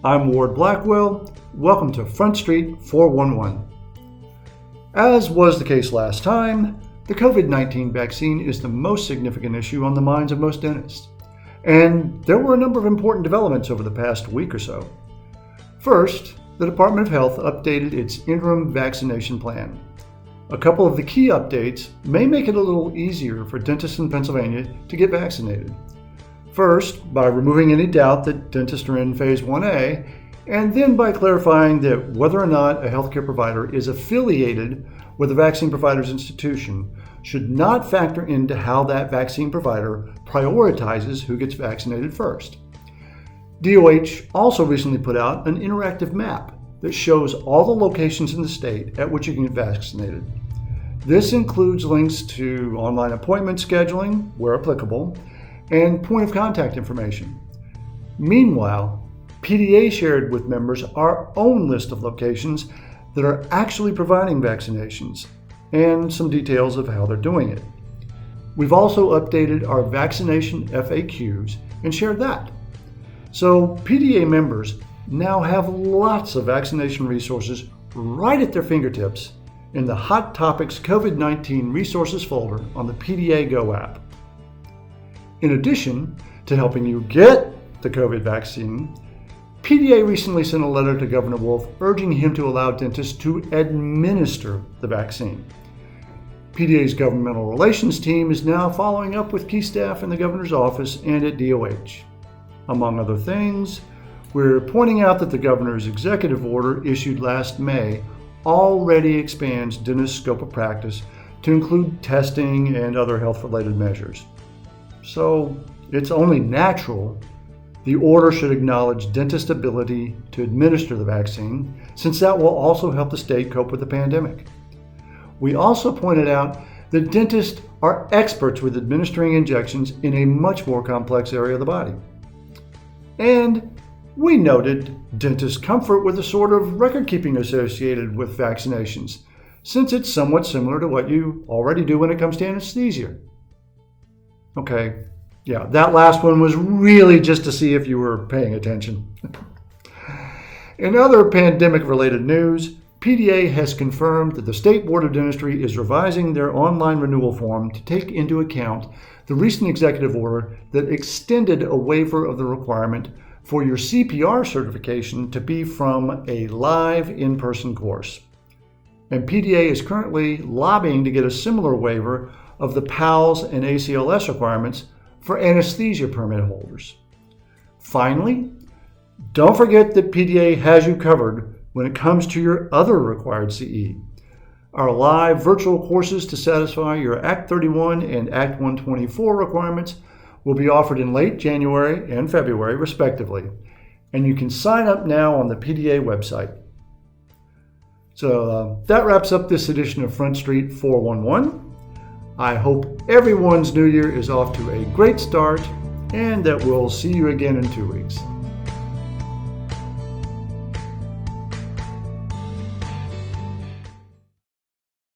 I'm Ward Blackwell. Welcome to Front Street 411. As was the case last time, the COVID-19 vaccine is the most significant issue on the minds of most dentists. And there were a number of important developments over the past week or so. First, the Department of Health updated its interim vaccination plan. A couple of the key updates may make it a little easier for dentists in Pennsylvania to get vaccinated. First, by removing any doubt that dentists are in Phase 1A, and then by clarifying that whether or not a healthcare provider is affiliated with a vaccine provider's institution should not factor into how that vaccine provider prioritizes who gets vaccinated first. DOH also recently put out an interactive map that shows all the locations in the state at which you can get vaccinated. This includes links to online appointment scheduling, where applicable, and point of contact information. Meanwhile, PDA shared with members our own list of locations that are actually providing vaccinations and some details of how they're doing it. We've also updated our vaccination FAQs and shared that. So PDA members now have lots of vaccination resources right at their fingertips in the Hot Topics COVID-19 Resources folder on the PDA Go app. In addition to helping you get the COVID vaccine, PDA recently sent a letter to Governor Wolf urging him to allow dentists to administer the vaccine. PDA's governmental relations team is now following up with key staff in the governor's office and at DOH. Among other things, we're pointing out that the governor's executive order issued last May already expands dentists' scope of practice to include testing and other health-related measures. So it's only natural the order should acknowledge dentists' ability to administer the vaccine, since that will also help the state cope with the pandemic. We also pointed out that dentists are experts with administering injections in a much more complex area of the body. And we noted dentists' comfort with the sort of record keeping associated with vaccinations, since it's somewhat similar to what you already do when it comes to anesthesia. Okay, yeah, that last one was really just to see if you were paying attention. In other pandemic-related news, PDA has confirmed that the State Board of Dentistry is revising their online renewal form to take into account the recent executive order that extended a waiver of the requirement for your CPR certification to be from a live in-person course. And PDA is currently lobbying to get a similar waiver of the PALS and ACLS requirements for anesthesia permit holders. Finally, don't forget that PDA has you covered when it comes to your other required CE. Our live virtual courses to satisfy your Act 31 and Act 124 requirements will be offered in late January and February, respectively, and you can sign up now on the PDA website. So that wraps up this edition of Front Street 411. I hope everyone's new year is off to a great start and that we'll see you again in 2 weeks.